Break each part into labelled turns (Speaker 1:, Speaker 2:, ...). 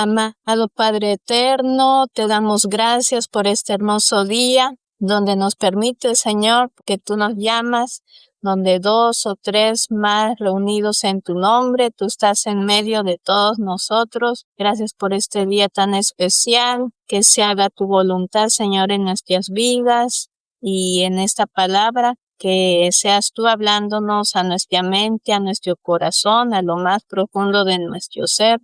Speaker 1: Amado Padre eterno, te damos gracias por este hermoso día, donde nos permite, Señor, que tú nos llamas, donde 2 o 3 más reunidos en tu nombre, tú estás en medio de todos nosotros. Gracias por este día tan especial, que se haga tu voluntad, Señor, en nuestras vidas y en esta palabra, que seas tú hablándonos a nuestra mente, a nuestro corazón, a lo más profundo de nuestro ser,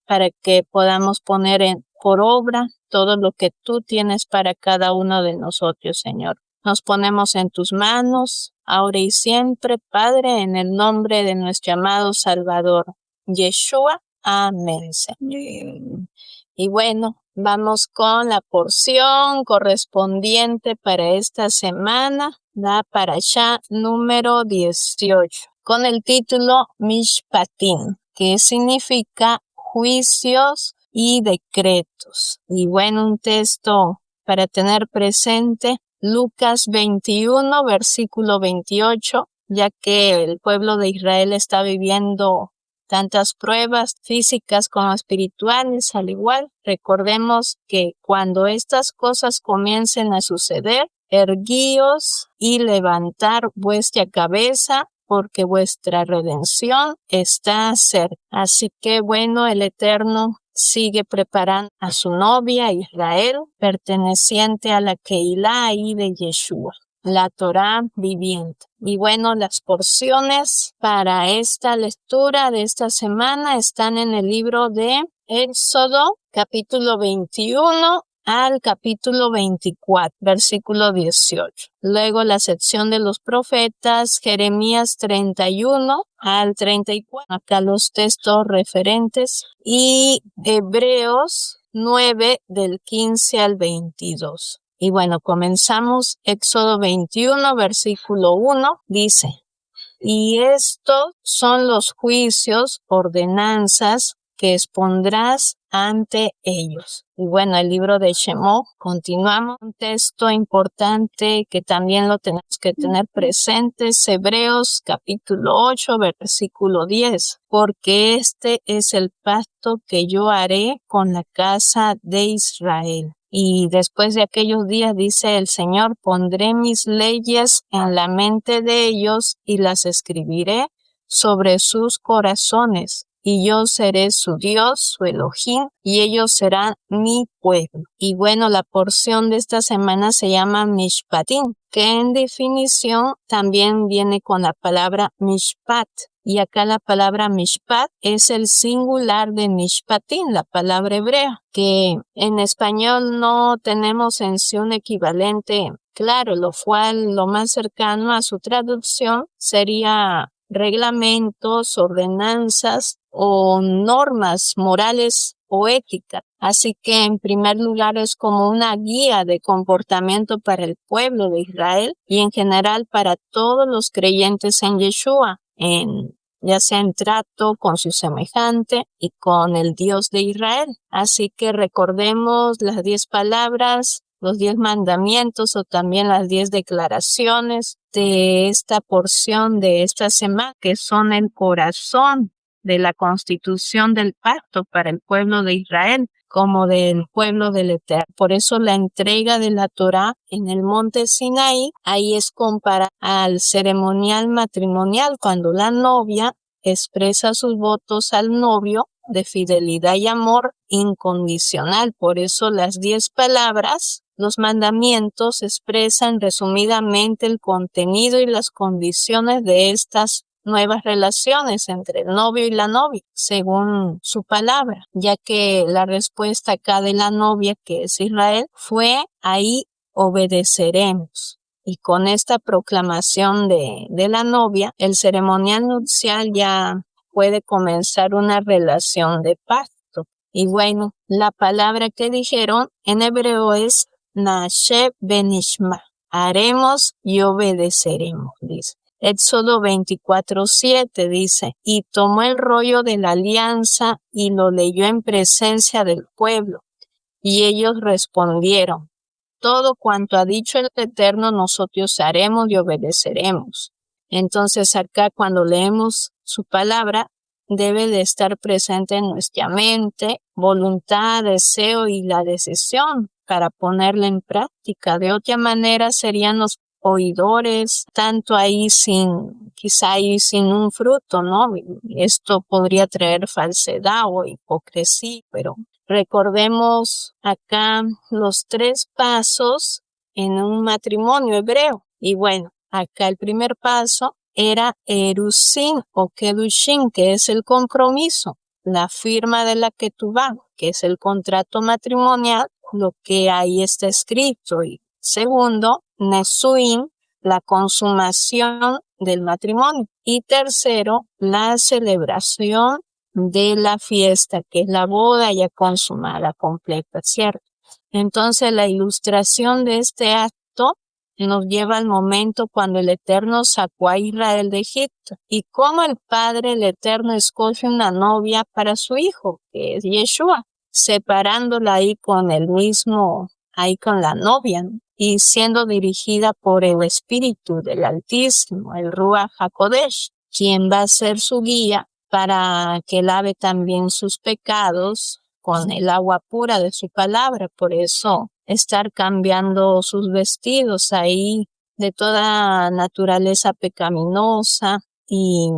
Speaker 1: para que podamos poner por obra todo lo que tú tienes para cada uno de nosotros, Señor. Nos ponemos en tus manos, ahora y siempre, Padre, en el nombre de nuestro amado Salvador, Yeshua. Amén, Señor. Y bueno, vamos con la porción correspondiente para esta semana, la parashá número 18, con el título Mishpatim, que significa juicios y decretos. Y bueno, un texto para tener presente, Lucas 21, versículo 28, ya que el pueblo de Israel está viviendo tantas pruebas físicas como espirituales al igual. Recordemos que cuando estas cosas comiencen a suceder, erguíos y levantar vuestra cabeza, porque vuestra redención está cerca. Así que bueno, el Eterno sigue preparando a su novia Israel, perteneciente a la Keilah y de Yeshua, la Torá viviente. Y bueno, las porciones para esta lectura de esta semana están en el libro de Éxodo, capítulo 21 al capítulo 24, versículo 18. Luego la sección de los profetas, Jeremías 31 al 34. Acá los textos referentes. Y Hebreos 9 del 15 al 22. Y bueno, comenzamos. Éxodo 21, versículo 1, dice: y estos son los juicios, ordenanzas que expondrás ante ellos. Y bueno, el libro de Shemot, continuamos. Un texto importante que también lo tenemos que tener presente es Hebreos capítulo 8, versículo 10. Porque este es el pacto que yo haré con la casa de Israel. Y después de aquellos días, dice el Señor, pondré mis leyes en la mente de ellos y las escribiré sobre sus corazones. Y yo seré su Dios, su Elohim, y ellos serán mi pueblo. Y bueno, la porción de esta semana se llama Mishpatim, que en definición también viene con la palabra Mishpat. Y acá la palabra Mishpat es el singular de Mishpatim, la palabra hebrea, que en español no tenemos en sí un equivalente claro, lo cual lo más cercano a su traducción sería reglamentos, ordenanzas o normas morales o éticas. Así que en primer lugar es como una guía de comportamiento para el pueblo de Israel y en general para todos los creyentes en Yeshua, ya sea en trato con su semejante y con el Dios de Israel. Así que recordemos las 10 palabras, los 10 mandamientos o también las 10 declaraciones de esta porción de esta semana, que son el corazón de la constitución del pacto para el pueblo de Israel, como del pueblo del Eterno. Por eso la entrega de la Torá en el monte Sinaí, ahí es comparada al ceremonial matrimonial, cuando la novia expresa sus votos al novio de fidelidad y amor incondicional. Por eso las 10 palabras, los mandamientos, expresan resumidamente el contenido y las condiciones de estas nuevas relaciones entre el novio y la novia, según su palabra, ya que la respuesta acá de la novia, que es Israel, fue: ahí obedeceremos. Y con esta proclamación de la novia, el ceremonial nupcial ya puede comenzar una relación de pacto. Y bueno, la palabra que dijeron en hebreo es Nashe benishma, haremos y obedeceremos, dice. Éxodo 24:7 dice: y tomó el rollo de la alianza y lo leyó en presencia del pueblo. Y ellos respondieron: todo cuanto ha dicho el Eterno nosotros haremos y obedeceremos. Entonces acá cuando leemos su palabra, debe de estar presente en nuestra mente, voluntad, deseo y la decisión para ponerla en práctica. De otra manera serían los oidores, tanto ahí quizá ahí sin un fruto, ¿no? Esto podría traer falsedad o hipocresía, pero recordemos acá los 3 pasos en un matrimonio hebreo. Y bueno, acá el primer paso era erusin o kedushin, que es el compromiso, la firma de la ketubá, que es el contrato matrimonial, lo que ahí está escrito. Y segundo, nesuin, la consumación del matrimonio. Y tercero, la celebración de la fiesta, que es la boda ya consumada, completa, ¿cierto? Entonces, la ilustración de este acto nos lleva al momento cuando el Eterno sacó a Israel de Egipto y cómo el Padre, el Eterno, escoge una novia para su hijo, que es Yeshua, separándola ahí con ahí con la novia, ¿no? Y siendo dirigida por el Espíritu del Altísimo, el Ruach HaKodesh, quien va a ser su guía para que lave también sus pecados con el agua pura de su palabra. Por eso estar cambiando sus vestidos ahí de toda naturaleza pecaminosa. Y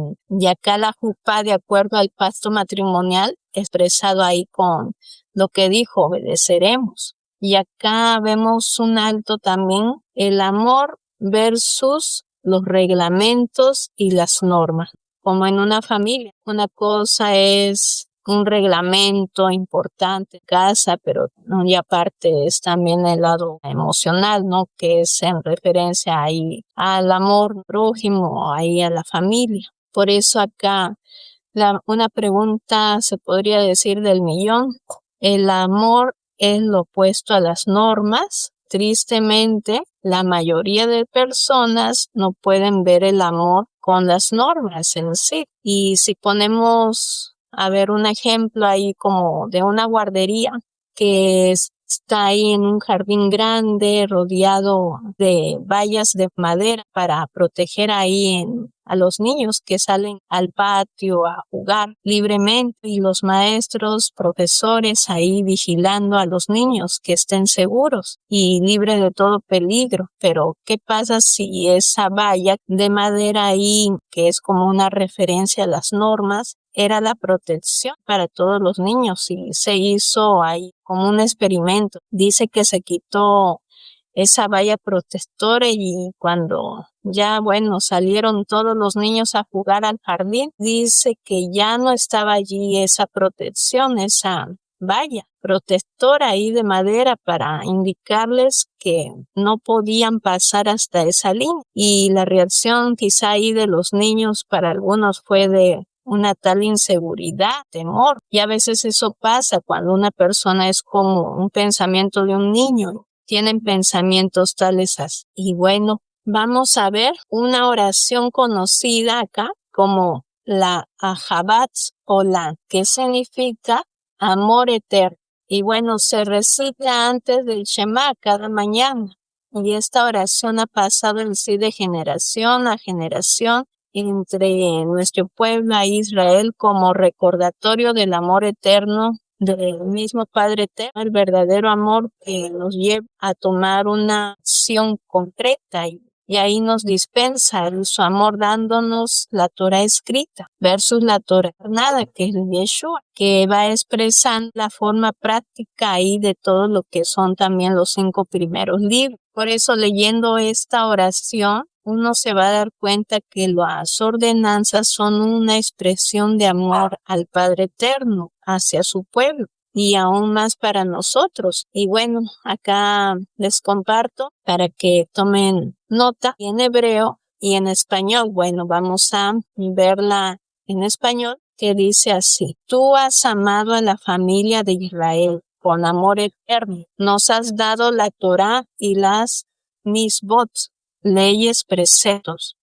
Speaker 1: acá la jupá, de acuerdo al pacto matrimonial, expresado ahí con lo que dijo, obedeceremos. Y acá vemos un alto también, el amor versus los reglamentos y las normas. Como en una familia, una cosa es un reglamento importante en casa, pero ¿no? Y aparte es también el lado emocional, ¿no? Que es en referencia ahí al amor prójimo, ahí a la familia. Por eso acá una pregunta se podría decir del millón. ¿El amor es lo opuesto a las normas? Tristemente, la mayoría de personas no pueden ver el amor con las normas en sí. Y si ponemos a ver un ejemplo ahí como de una guardería que está ahí en un jardín grande rodeado de vallas de madera para proteger ahí a los niños que salen al patio a jugar libremente y los maestros, profesores ahí vigilando a los niños que estén seguros y libres de todo peligro. Pero ¿qué pasa si esa valla de madera ahí, que es como una referencia a las normas, era la protección para todos los niños y se hizo ahí como un experimento? Dice que se quitó esa valla protectora y cuando ya, bueno, salieron todos los niños a jugar al jardín, dice que ya no estaba allí esa protección, esa valla protectora ahí de madera para indicarles que no podían pasar hasta esa línea. Y la reacción quizá ahí de los niños para algunos fue de una tal inseguridad, temor. Y a veces eso pasa cuando una persona es como un pensamiento de un niño. Tienen pensamientos tales así. Y bueno, vamos a ver una oración conocida acá como la Ahabat Olam, que significa amor eterno. Y bueno, se recita antes del Shema cada mañana. Y esta oración ha pasado en sí de generación a generación entre nuestro pueblo a Israel como recordatorio del amor eterno del mismo Padre Eterno, el verdadero amor que nos lleva a tomar una acción concreta y ahí nos dispensa su amor dándonos la Torah escrita versus la Torah nada, que es el Yeshua, que va expresando la forma práctica ahí de todo lo que son también los 5 primeros libros. Por eso leyendo esta oración, uno se va a dar cuenta que las ordenanzas son una expresión de amor al Padre Eterno hacia su pueblo y aún más para nosotros. Y bueno, acá les comparto para que tomen nota en hebreo y en español. Bueno, vamos a verla en español, que dice así: Tú has amado a la familia de Israel con amor eterno. Nos has dado la Torá y las misbot, leyes, preceptos.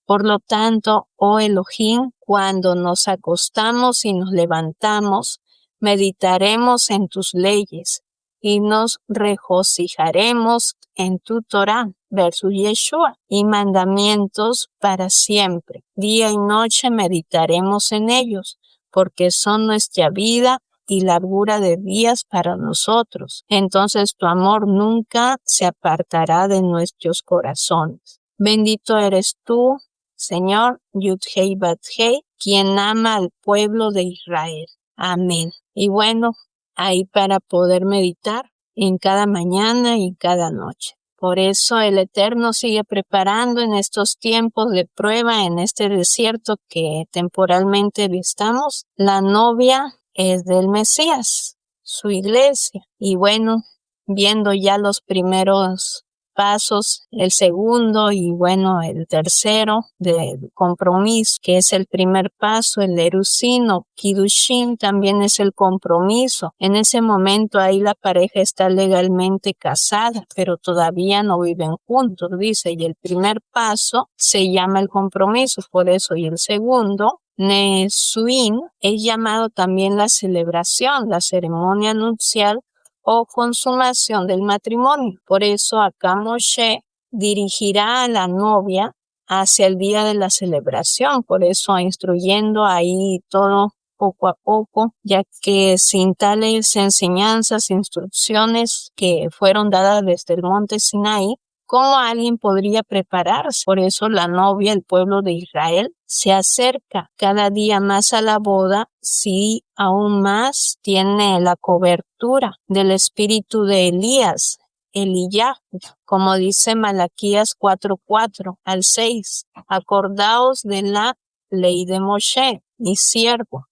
Speaker 1: Por lo tanto, oh Elohim, cuando nos acostamos y nos levantamos, meditaremos en tus leyes y nos regocijaremos en tu Torá, versus Yeshua, y mandamientos para siempre. Día y noche meditaremos en ellos, porque son nuestra vida y largura de días para nosotros. Entonces tu amor nunca se apartará de nuestros corazones. Bendito eres tú, Señor, Yud-Hei Bat-Hei, quien ama al pueblo de Israel. Amén. Y bueno, ahí para poder meditar en cada mañana y cada noche. Por eso el Eterno sigue preparando en estos tiempos de prueba, en este desierto que temporalmente estamos. La novia es del Mesías, su iglesia. Y bueno, viendo ya los primeros pasos, el segundo y bueno, el tercero del compromiso, que es el primer paso, el erusino, Kiddushin también es el compromiso. En ese momento ahí la pareja está legalmente casada, pero todavía no viven juntos, dice, y el primer paso se llama el compromiso, por eso, y el segundo, Nesuin, es llamado también la celebración, la ceremonia nupcial o consumación del matrimonio. Por eso acá Moshe dirigirá a la novia hacia el día de la celebración, por eso instruyendo ahí todo poco a poco, ya que sin tales enseñanzas, instrucciones que fueron dadas desde el monte Sinaí, ¿cómo alguien podría prepararse? Por eso la novia, el pueblo de Israel, se acerca cada día más a la boda si aún más tiene la cobertura del espíritu de Elías, Eliyah, como dice Malaquías 4:4 al 6. Acordaos de la ley de Moshe, mi siervo,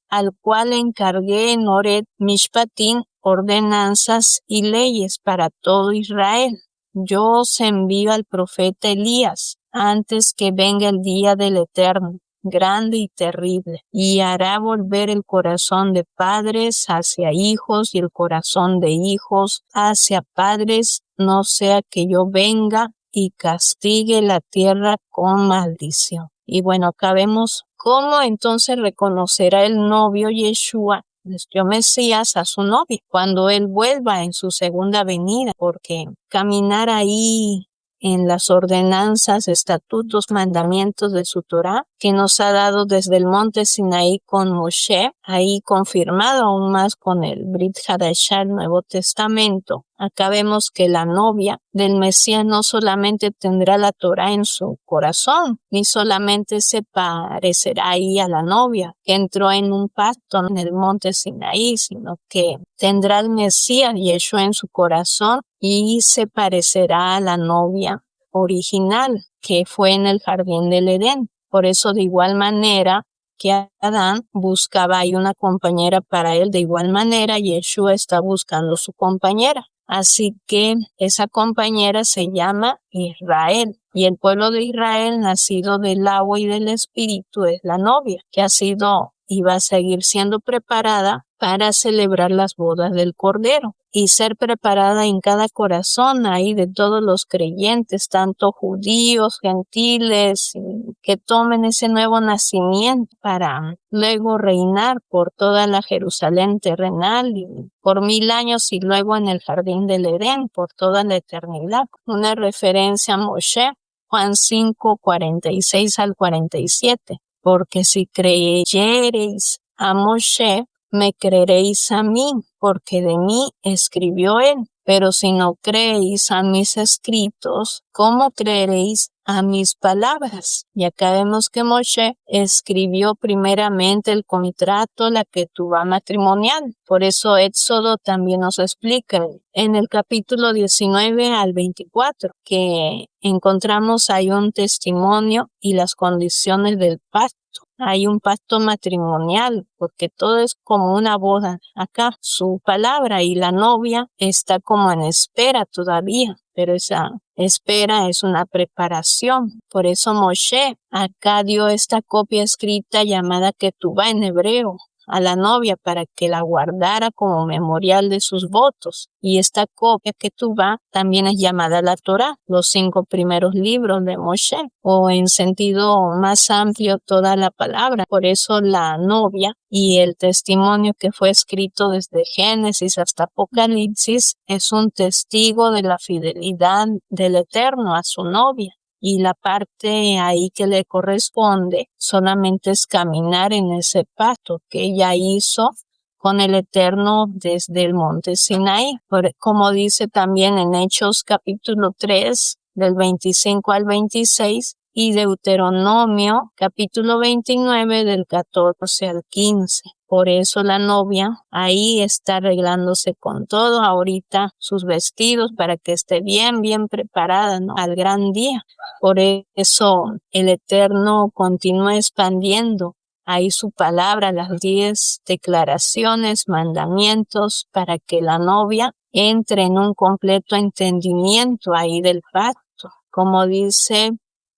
Speaker 1: al cual encargué en Oret Mishpatim ordenanzas y leyes para todo Israel. Yo os envío al profeta Elías antes que venga el día del Eterno, grande y terrible, y hará volver el corazón de padres hacia hijos y el corazón de hijos hacia padres, no sea que yo venga y castigue la tierra con maldición. Y bueno, acá vemos cómo entonces reconocerá el novio Yeshua, nuestro Mesías, a su novia cuando él vuelva en su segunda venida, porque caminar ahí en las ordenanzas, estatutos, mandamientos de su Torá, que nos ha dado desde el monte Sinaí con Moshe, ahí confirmado aún más con el Brit Hadashah, el Nuevo Testamento. Acá vemos que la novia del Mesías no solamente tendrá la Torá en su corazón, ni solamente se parecerá ahí a la novia que entró en un pacto en el monte Sinaí, sino que tendrá el Mesías Yeshua en su corazón y se parecerá a la novia original que fue en el jardín del Edén. Por eso, de igual manera que Adán buscaba ahí una compañera para él, de igual manera Yeshua está buscando su compañera. Así que esa compañera se llama Israel. Y el pueblo de Israel, nacido del agua y del espíritu, es la novia, que ha sido y va a seguir siendo preparada para celebrar las bodas del Cordero y ser preparada en cada corazón ahí de todos los creyentes, tanto judíos, gentiles, que tomen ese nuevo nacimiento para luego reinar por toda la Jerusalén terrenal y por 1000 años y luego en el jardín del Edén por toda la eternidad. Una referencia a Moshe, Juan 5:46 al 47. Porque si creyereis a Moshe, me creeréis a mí, porque de mí escribió él. Pero si no creéis a mis escritos, ¿cómo creeréis a mis palabras? Y acá vemos que Moshe escribió primeramente el contrato, la ketubá matrimonial. Por eso Éxodo también nos explica en el capítulo 19 al 24 que encontramos ahí un testimonio y las condiciones del pacto. Hay un pacto matrimonial, porque todo es como una boda. Acá su palabra y la novia está como en espera todavía, pero esa espera es una preparación. Por eso Moshe acá dio esta copia escrita llamada Ketubá en hebreo a la novia para que la guardara como memorial de sus votos. Y esta copia Ketubá también es llamada la Torá, los 5 primeros libros de Moshe, o en sentido más amplio toda la palabra. Por eso la novia y el testimonio que fue escrito desde Génesis hasta Apocalipsis es un testigo de la fidelidad del Eterno a su novia. y la parte ahí que le corresponde solamente es caminar en ese pacto que ella hizo con el Eterno desde el monte Sinaí, como dice también en Hechos capítulo 3, del 25 al 26, y Deuteronomio capítulo 29, del 14 al 15. Por eso la novia ahí está arreglándose con todo ahorita sus vestidos para que esté bien preparada, ¿no?, al gran día. Por eso el Eterno continúa expandiendo ahí su palabra, las 10 declaraciones, mandamientos, para que la novia entre en un completo entendimiento ahí del pacto. Como dice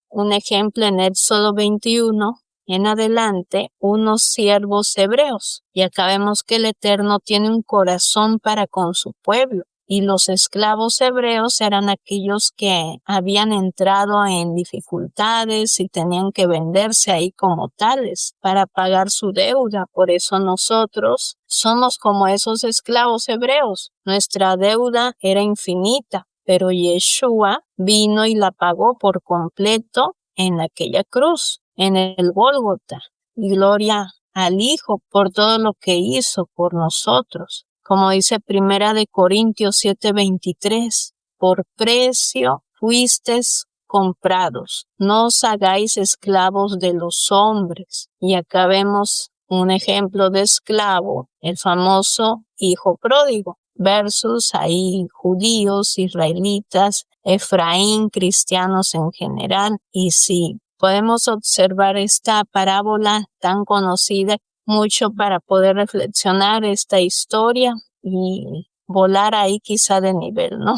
Speaker 1: un ejemplo en Éxodo 21, en adelante, unos siervos hebreos. Y acá vemos que el Eterno tiene un corazón para con su pueblo. Y los esclavos hebreos eran aquellos que habían entrado en dificultades y tenían que venderse ahí como tales para pagar su deuda. Por eso nosotros somos como esos esclavos hebreos. Nuestra deuda era infinita, pero Yeshua vino y la pagó por completo en aquella cruz, en el Gólgota. Y gloria al Hijo por todo lo que hizo por nosotros. Como dice Primera de Corintios 7:23, por precio fuisteis comprados, no os hagáis esclavos de los hombres. Y acá vemos un ejemplo de esclavo, el famoso hijo pródigo, versus ahí judíos, israelitas, Efraín, cristianos en general. Y sí, podemos observar esta parábola tan conocida mucho para poder reflexionar esta historia y volar ahí quizá de nivel, ¿no?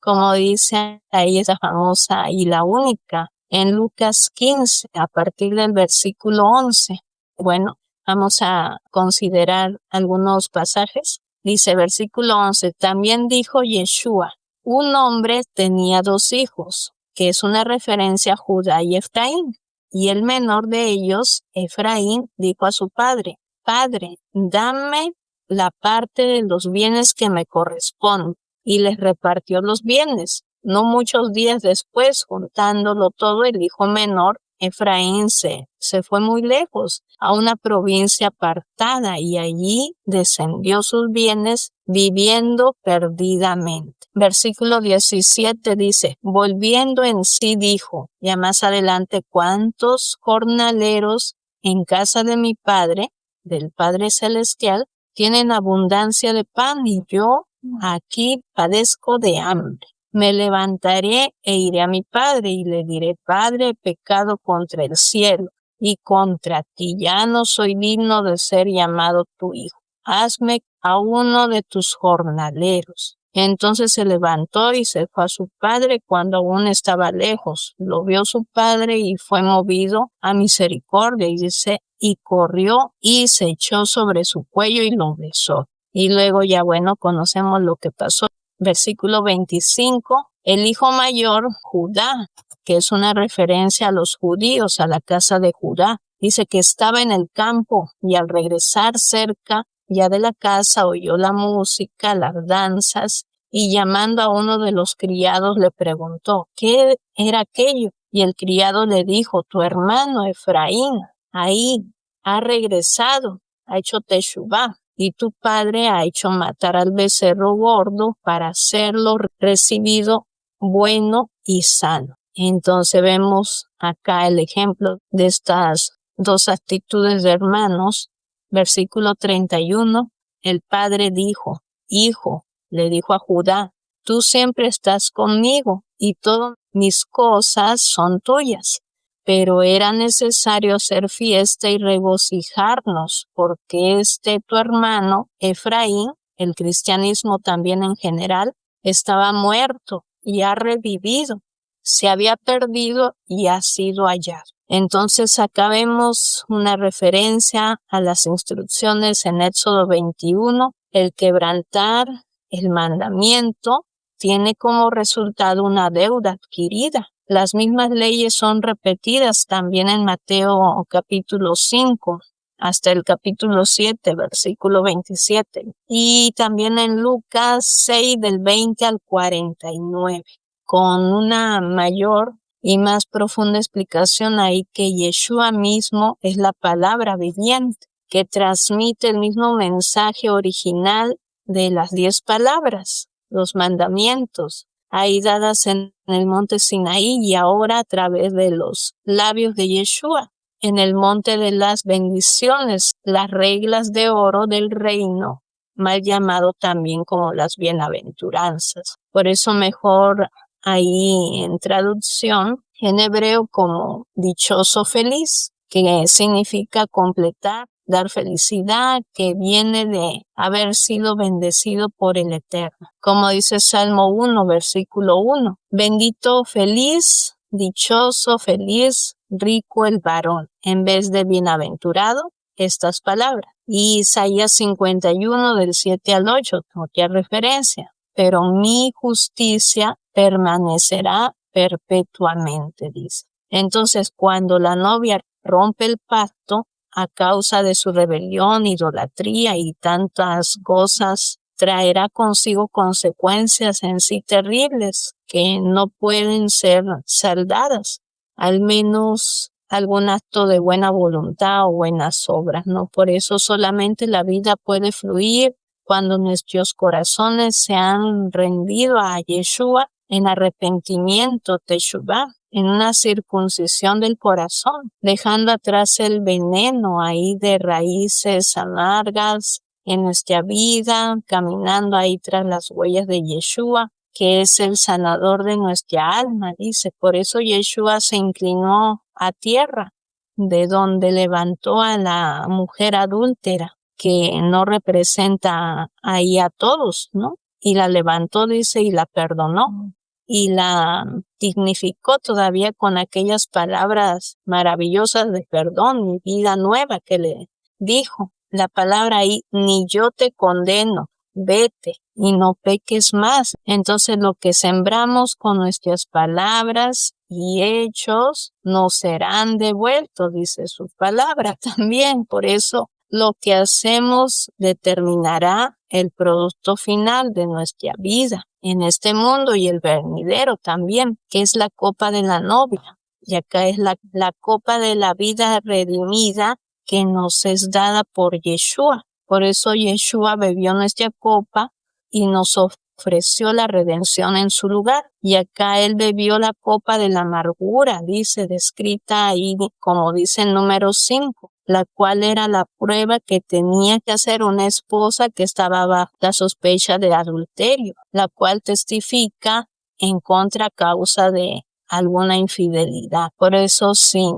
Speaker 1: Como dice ahí esa famosa y la única en Lucas 15, a partir del versículo 11. Bueno, vamos a considerar algunos pasajes. Dice versículo 11, también dijo Yeshua, un hombre tenía 2 hijos, que es una referencia a Judá y Efraín. Y el menor de ellos, Efraín, dijo a su padre, Padre, dame la parte de los bienes que me corresponden. Y les repartió los bienes. No muchos días después, juntándolo todo, el hijo menor, Efraín, se fue muy lejos, a una provincia apartada, y allí descendió sus bienes, viviendo perdidamente. Versículo 17 dice, volviendo en sí dijo, ya más adelante, ¿cuántos jornaleros en casa de mi Padre, del Padre Celestial, tienen abundancia de pan, y yo aquí padezco de hambre? Me levantaré e iré a mi padre y le diré, Padre, he pecado contra el cielo y contra ti, ya no soy digno de ser llamado tu hijo. Hazme a uno de tus jornaleros. Entonces se levantó y se fue a su padre cuando aún estaba lejos. Lo vio su padre y fue movido a misericordia, y dice, y corrió y se echó sobre su cuello y lo besó. Y luego ya bueno, conocemos lo que pasó. Versículo 25, el hijo mayor, Judá, que es una referencia a los judíos, a la casa de Judá, dice que estaba en el campo y al regresar cerca ya de la casa oyó la música, las danzas, y llamando a uno de los criados le preguntó, ¿qué era aquello? Y el criado le dijo, tu hermano Efraín, ahí ha regresado, ha hecho teshuvá. Y tu padre ha hecho matar al becerro gordo para hacerlo recibido bueno y sano. Entonces vemos acá el ejemplo de estas 2 actitudes de hermanos. Versículo 31, el padre dijo, Hijo, le dijo a Judá, tú siempre estás conmigo y todas mis cosas son tuyas. Pero era necesario hacer fiesta y regocijarnos, porque tu hermano, Efraín, el cristianismo también en general, estaba muerto y ha revivido, se había perdido y ha sido hallado. Entonces acá vemos una referencia a las instrucciones en Éxodo 21, el quebrantar el mandamiento tiene como resultado una deuda adquirida. Las mismas leyes son repetidas también en Mateo capítulo 5 hasta el capítulo 7, versículo 27. Y también en Lucas 6 del 20 al 49, con una mayor y más profunda explicación ahí que Yeshua mismo es la palabra viviente, que transmite el mismo mensaje original de las 10 palabras, los mandamientos, ahí dadas en el monte Sinaí y ahora a través de los labios de Yeshua, en el monte de las bendiciones, las reglas de oro del reino, mal llamado también como las bienaventuranzas. Por eso mejor ahí en traducción, en hebreo como dichoso feliz, que significa completar, dar felicidad, que viene de haber sido bendecido por el Eterno. Como dice Salmo 1, versículo 1, bendito, feliz, dichoso, feliz, rico el varón, en vez de bienaventurado, estas palabras. Y Isaías 51 del 7 al 8, otra referencia. Pero mi justicia permanecerá perpetuamente, dice. Entonces, cuando la novia rompe el pacto a causa de su rebelión, idolatría y tantas cosas, traerá consigo consecuencias en sí terribles que no pueden ser saldadas, al menos algún acto de buena voluntad o buenas obras, ¿no? Por eso solamente la vida puede fluir cuando nuestros corazones se han rendido a Yeshua en arrepentimiento, teshuvá, en una circuncisión del corazón, dejando atrás el veneno ahí de raíces amargas en nuestra vida, caminando ahí tras las huellas de Yeshua, que es el sanador de nuestra alma, dice. Por eso Yeshua se inclinó a tierra, de donde levantó a la mujer adúltera, que no representa ahí a todos, ¿no? Y la levantó, dice, y la perdonó, y la dignificó todavía con aquellas palabras maravillosas de perdón y vida nueva que le dijo. La palabra ahí, ni yo te condeno, vete y no peques más. Entonces lo que sembramos con nuestras palabras y hechos nos serán devueltos, dice su palabra también. Por eso lo que hacemos determinará el producto final de nuestra vida en este mundo y el venidero también, que es la copa de la novia. Y acá es la copa de la vida redimida que nos es dada por Yeshua. Por eso Yeshua bebió nuestra copa y nos ofreció la redención en su lugar. Y acá él bebió la copa de la amargura, dice, descrita ahí, como dice en número 5, la cual era la prueba que tenía que hacer una esposa que estaba bajo la sospecha de adulterio, la cual testifica en contra causa de alguna infidelidad. Por eso sí,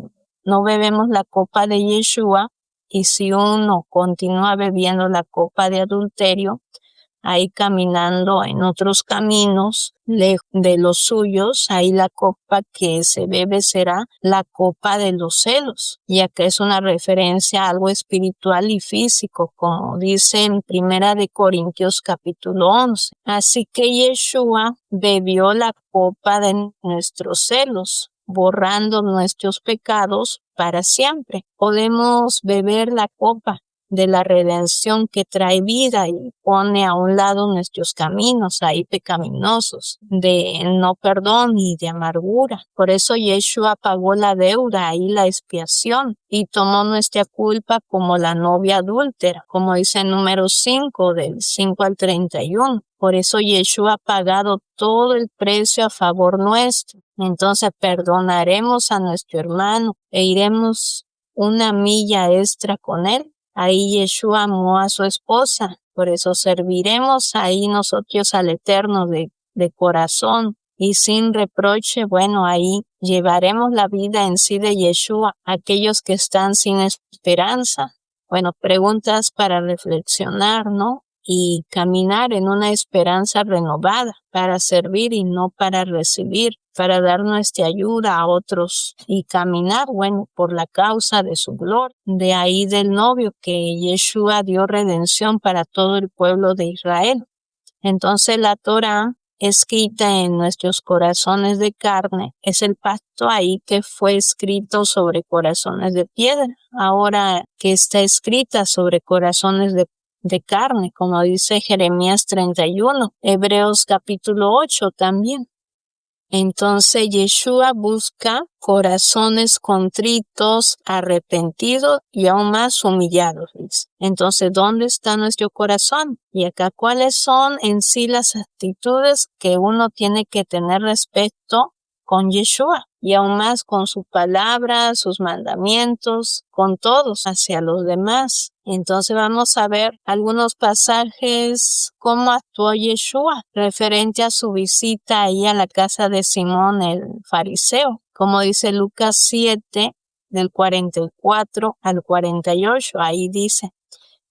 Speaker 1: no bebemos la copa de Yeshua, y si uno continúa bebiendo la copa de adulterio, ahí caminando en otros caminos de los suyos, ahí la copa que se bebe será la copa de los celos, ya que es una referencia a algo espiritual y físico, como dice en 1 Corintios capítulo 11. Así que Yeshua bebió la copa de nuestros celos, borrando nuestros pecados para siempre. Podemos beber la copa de la redención que trae vida y pone a un lado nuestros caminos ahí pecaminosos de no perdón y de amargura. Por eso Yeshua pagó la deuda y la expiación y tomó nuestra culpa como la novia adúltera, como dice en número 5 del 5 al 31. Por eso Yeshua ha pagado todo el precio a favor nuestro. Entonces perdonaremos a nuestro hermano e iremos una milla extra con él. Ahí Yeshua amó a su esposa, por eso serviremos ahí nosotros al Eterno de corazón y sin reproche. Bueno, ahí llevaremos la vida en sí de Yeshua, aquellos que están sin esperanza. Bueno, preguntas para reflexionar, ¿no? Y caminar en una esperanza renovada para servir y no para recibir, para dar nuestra ayuda a otros y caminar, bueno, por la causa de su gloria. De ahí del novio que Yeshua dio redención para todo el pueblo de Israel. Entonces la Torá escrita en nuestros corazones de carne es el pacto ahí que fue escrito sobre corazones de piedra, ahora que está escrita sobre corazones de carne, como dice Jeremías 31, Hebreos capítulo 8 también. Entonces Yeshua busca corazones contritos, arrepentidos y aún más humillados. Entonces, ¿dónde está nuestro corazón? Y acá, ¿cuáles son en sí las actitudes que uno tiene que tener respecto con Yeshua? Y aún más con su palabra, sus mandamientos, con todos hacia los demás. Entonces vamos a ver algunos pasajes cómo actuó Yeshua referente a su visita ahí a la casa de Simón el fariseo. Como dice Lucas 7, del 44 al 48, ahí dice: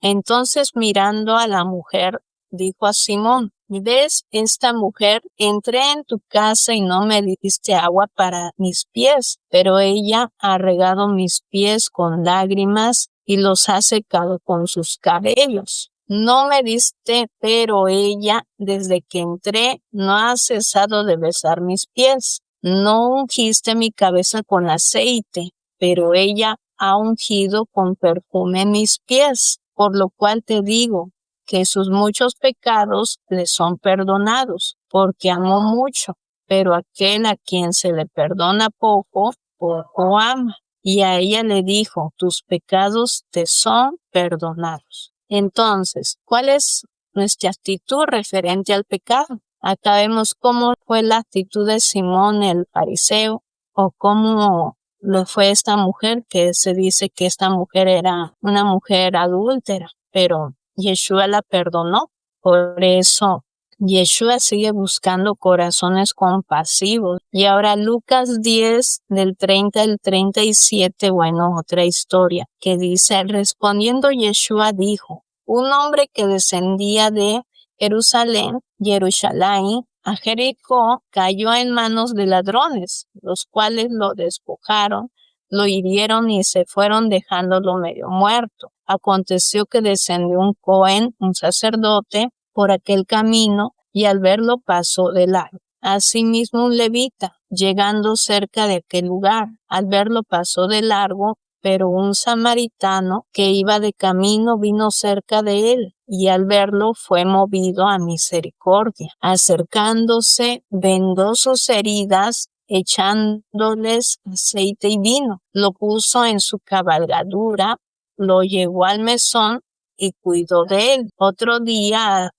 Speaker 1: entonces mirando a la mujer, dijo a Simón: ¿ves esta mujer? Entré en tu casa y no me diste agua para mis pies, pero ella ha regado mis pies con lágrimas y los ha secado con sus cabellos. No me diste, pero ella, desde que entré, no ha cesado de besar mis pies. No ungiste mi cabeza con aceite, pero ella ha ungido con perfume mis pies. Por lo cual te digo que sus muchos pecados le son perdonados, porque amó mucho, pero aquel a quien se le perdona poco, poco ama. Y a ella le dijo: tus pecados te son perdonados. Entonces, ¿cuál es nuestra actitud referente al pecado? Acá vemos cómo fue la actitud de Simón el fariseo, o cómo lo fue esta mujer, que se dice que esta mujer era una mujer adúltera, pero Yeshua la perdonó. Por eso Yeshua sigue buscando corazones compasivos. Y ahora Lucas 10, del 30 al 37, bueno, otra historia que dice: respondiendo Yeshua dijo: un hombre que descendía de Jerusalén a Jericó cayó en manos de ladrones, los cuales lo despojaron, lo hirieron y se fueron dejándolo medio muerto. Aconteció que descendió un Cohen, un sacerdote, por aquel camino, y al verlo pasó de largo. Asimismo un levita, llegando cerca de aquel lugar, al verlo pasó de largo, pero un samaritano que iba de camino vino cerca de él, y al verlo fue movido a misericordia. Acercándose, vendó sus heridas, echándoles aceite y vino. Lo puso en su cabalgadura, lo llevó al mesón y cuidó de él. Otro día,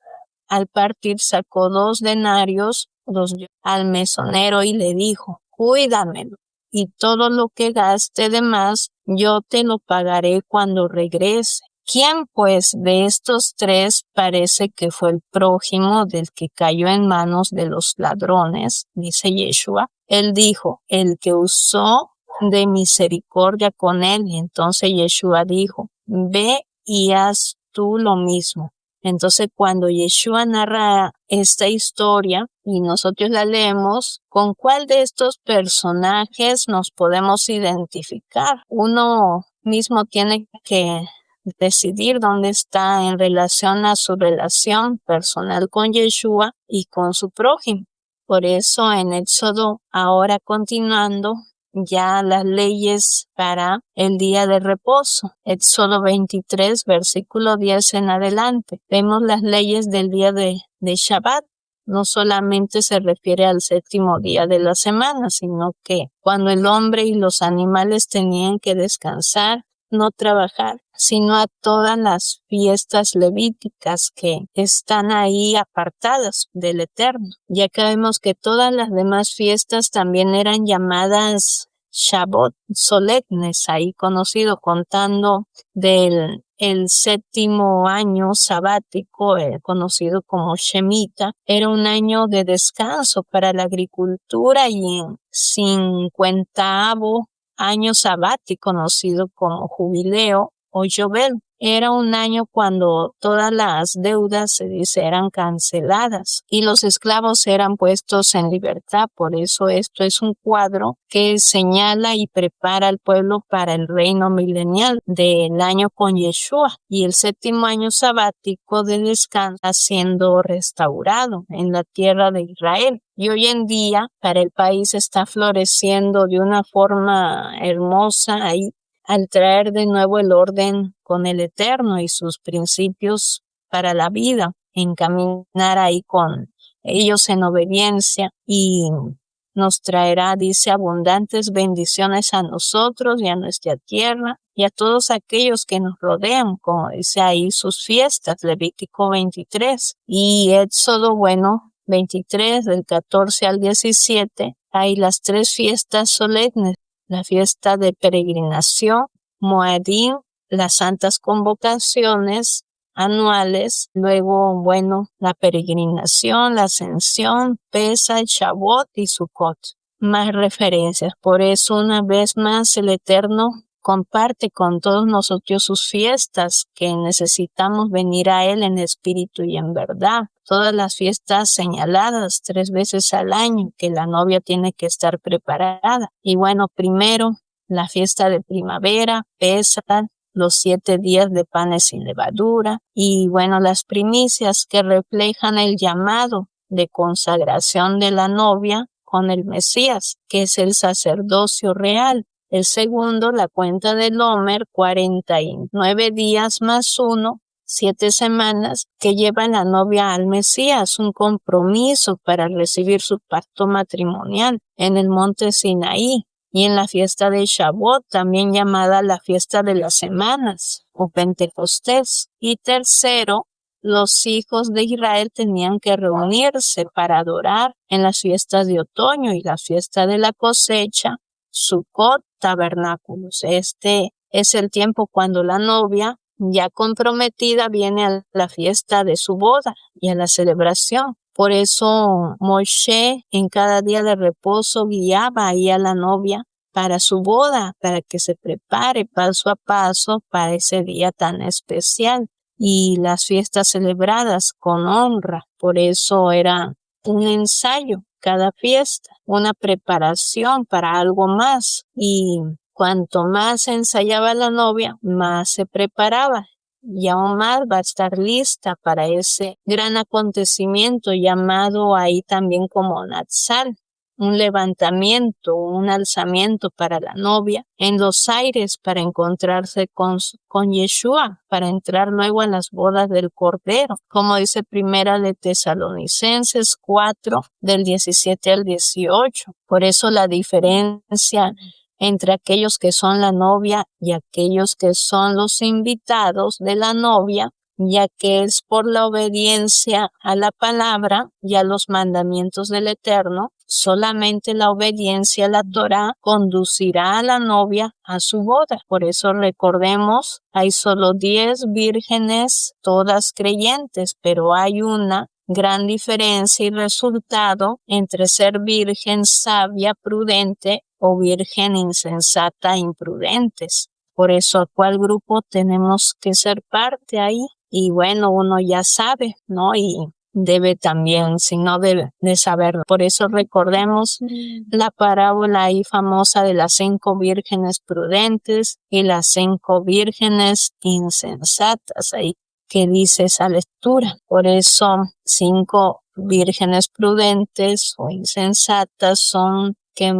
Speaker 1: al partir, sacó 2 denarios, los llevó al mesonero y le dijo: cuídamelo, y todo lo que gaste de más, yo te lo pagaré cuando regrese. ¿Quién, pues, de estos 3 parece que fue el prójimo del que cayó en manos de los ladrones? Dice Yeshua. Él dijo: el que usó de misericordia con él. Y entonces Yeshua dijo: ve y haz tú lo mismo. Entonces, cuando Yeshua narra esta historia y nosotros la leemos, ¿con cuál de estos personajes nos podemos identificar? Uno mismo tiene que decidir dónde está en relación a su relación personal con Yeshua y con su prójimo. Por eso en Éxodo, ahora continuando, ya las leyes para el día de reposo. Éxodo 23, versículo 10 en adelante. Vemos las leyes del día de Shabbat. No solamente se refiere al 7º día de la semana, sino que cuando el hombre y los animales tenían que descansar, no trabajar, sino a todas las fiestas levíticas que están ahí apartadas del Eterno. Ya que vemos que todas las demás fiestas también eran llamadas Shabbat, solemnes, ahí conocido, contando del el 7º año sabático, conocido como Shemitah, era un año de descanso para la agricultura, y en 50º año sabático, conocido como jubileo o Yobel. Era un año cuando todas las deudas, se dice, eran canceladas y los esclavos eran puestos en libertad. Por eso esto es un cuadro que señala y prepara al pueblo para el reino milenial del año con Yeshua, y el 7º año sabático de descanso siendo restaurado en la tierra de Israel. Y hoy en día para el país está floreciendo de una forma hermosa ahí, al traer de nuevo el orden con el Eterno y sus principios para la vida, encaminar ahí con ellos en obediencia y nos traerá, dice, abundantes bendiciones a nosotros y a nuestra tierra y a todos aquellos que nos rodean, como dice ahí sus fiestas, Levítico 23 y Éxodo, 23, del 14 al 17, hay las 3 fiestas solemnes, la fiesta de peregrinación, Moedim, las santas convocaciones anuales, luego, la peregrinación, la ascensión, Pesach, Shavuot y Sukkot. Más referencias. Por eso, una vez más, el Eterno comparte con todos nosotros sus fiestas, que necesitamos venir a Él en espíritu y en verdad. Todas las fiestas señaladas 3 veces al año, que la novia tiene que estar preparada. Y primero, la fiesta de primavera, Pesach, los 7 días de panes sin levadura y las primicias que reflejan el llamado de consagración de la novia con el Mesías, que es el sacerdocio real. El segundo, la cuenta del Homer, 49 días más 1, 7 semanas, que lleva la novia al Mesías, un compromiso para recibir su pacto matrimonial en el monte Sinaí. Y en la fiesta de Shavuot, también llamada la fiesta de las semanas o Pentecostés. Y tercero, los hijos de Israel tenían que reunirse para adorar en las fiestas de otoño y la fiesta de la cosecha, Sukkot, tabernáculos. Este es el tiempo cuando la novia ya comprometida viene a la fiesta de su boda y a la celebración. Por eso Moshe en cada día de reposo guiaba ahí a la novia para su boda, para que se prepare paso a paso para ese día tan especial. Y las fiestas celebradas con honra, por eso era un ensayo cada fiesta, una preparación para algo más. Y cuanto más ensayaba la novia, más se preparaba. Y aún más va a estar lista para ese gran acontecimiento llamado ahí también como Natsal, un levantamiento, un alzamiento para la novia en los aires para encontrarse con Yeshua, para entrar luego a las bodas del Cordero, como dice Primera de Tesalonicenses 4, del 17 al 18. Por eso la diferencia entre aquellos que son la novia y aquellos que son los invitados de la novia, ya que es por la obediencia a la palabra y a los mandamientos del Eterno. Solamente la obediencia a la Torá conducirá a la novia a su boda. Por eso recordemos, hay solo 10 vírgenes, todas creyentes, pero hay una gran diferencia y resultado entre ser virgen sabia, prudente, o virgen insensata, imprudentes. Por eso, ¿a cuál grupo tenemos que ser parte ahí? Y uno ya sabe, ¿no? Y debe también, si no debe de saberlo. Por eso recordemos la parábola ahí famosa de las 5 vírgenes prudentes y las 5 vírgenes insensatas, ahí que dice esa lectura. Por eso, 5 vírgenes prudentes o insensatas son que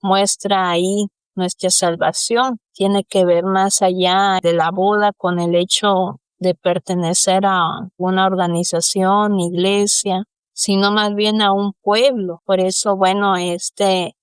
Speaker 1: muestra ahí nuestra salvación. Tiene que ver más allá de la boda con el hecho de pertenecer a una organización, iglesia, sino más bien a un pueblo. Por eso,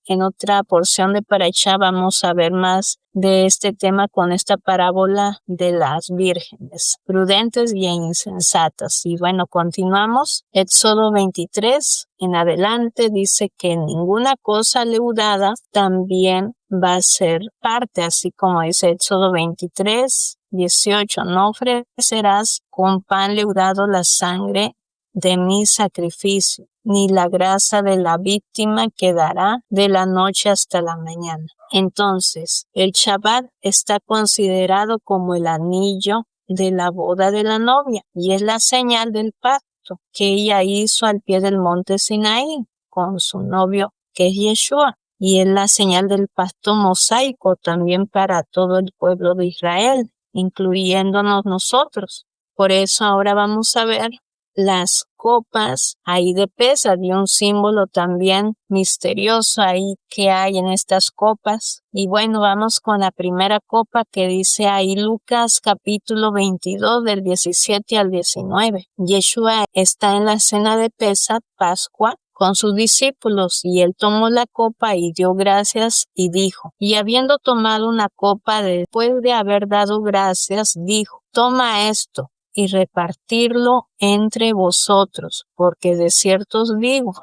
Speaker 1: en otra porción de Parashá vamos a ver más de este tema con esta parábola de las vírgenes, prudentes y insensatas. Y continuamos. Éxodo 23 en adelante dice que ninguna cosa leudada también va a ser parte, así como dice Éxodo 23, 18, no ofrecerás con pan leudado la sangre de mi sacrificio, ni la grasa de la víctima quedará de la noche hasta la mañana. Entonces, el Shabbat está considerado como el anillo de la boda de la novia y es la señal del pacto que ella hizo al pie del monte Sinaí con su novio, que es Yeshua, y es la señal del pacto mosaico también para todo el pueblo de Israel, incluyéndonos nosotros. Por eso ahora vamos a ver las copas ahí de Pesach, y un símbolo también misterioso ahí que hay en estas copas. Y vamos con la primera copa que dice ahí Lucas capítulo 22 del 17 al 19. Yeshua está en la cena de Pesach, Pascua, con sus discípulos, y él tomó la copa y dio gracias y dijo, y habiendo tomado una copa después de haber dado gracias, dijo, toma esto y repartirlo entre vosotros, porque de cierto os digo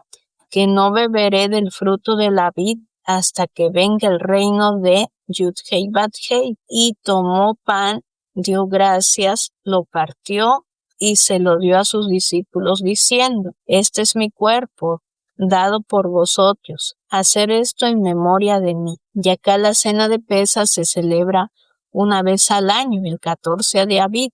Speaker 1: que no beberé del fruto de la vid hasta que venga el reino de Yud-Hei Bat-Hei. Y tomó pan, dio gracias, lo partió y se lo dio a sus discípulos diciendo, este es mi cuerpo, dado por vosotros. Hacer esto en memoria de mí. Y acá la cena de Pesas se celebra una vez al año, el 14 de Abib,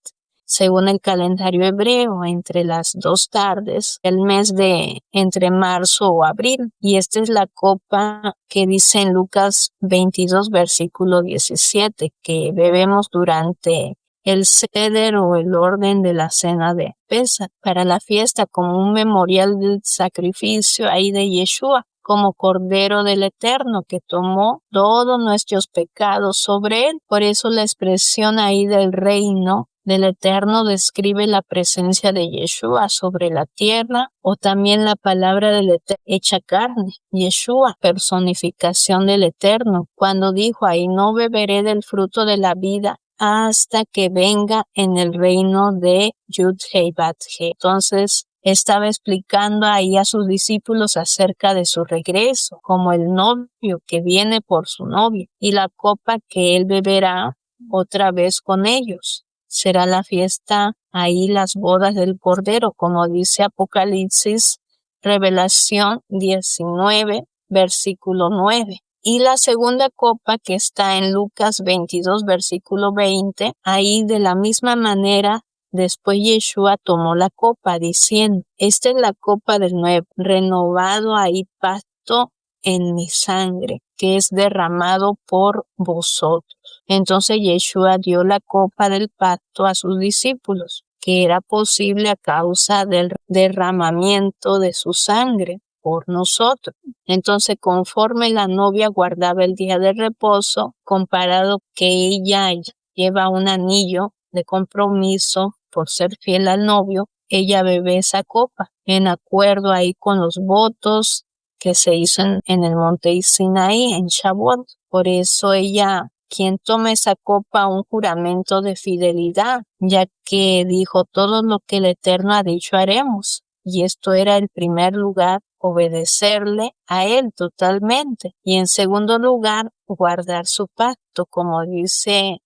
Speaker 1: según el calendario hebreo, entre las 2 tardes, el mes de entre marzo o abril. Y esta es la copa que dice en Lucas 22, versículo 17, que bebemos durante el ceder o el orden de la cena de Pesach para la fiesta, como un memorial del sacrificio ahí de Yeshua, como Cordero del Eterno, que tomó todos nuestros pecados sobre él. Por eso la expresión ahí del reino del Eterno describe la presencia de Yeshua sobre la tierra, o también la palabra del Eterno hecha carne. Yeshua, personificación del Eterno, cuando dijo ahí, no beberé del fruto de la vida hasta que venga en el reino de Yud-Hei Bat-Hei. Entonces, estaba explicando ahí a sus discípulos acerca de su regreso, como el novio que viene por su novia, y la copa que él beberá otra vez con ellos. Será la fiesta ahí, las bodas del Cordero, como dice Apocalipsis, Revelación 19, versículo 9. Y la segunda copa que está en Lucas 22, versículo 20, ahí de la misma manera, después Yeshua tomó la copa diciendo, esta es la copa del nuevo, renovado ahí pacto en mi sangre, que es derramado por vosotros. Entonces Yeshua dio la copa del pacto a sus discípulos, que era posible a causa del derramamiento de su sangre por nosotros. Entonces, conforme la novia guardaba el día de reposo, comparado que ella lleva un anillo de compromiso por ser fiel al novio, ella bebe esa copa en acuerdo ahí con los votos que se hizo en el monte Sinaí, en Shavuot. Por eso ella, quien toma esa copa, un juramento de fidelidad, ya que dijo, todo lo que el Eterno ha dicho haremos. Y esto era el primer lugar, obedecerle a él totalmente. Y en segundo lugar, guardar su pacto, como dice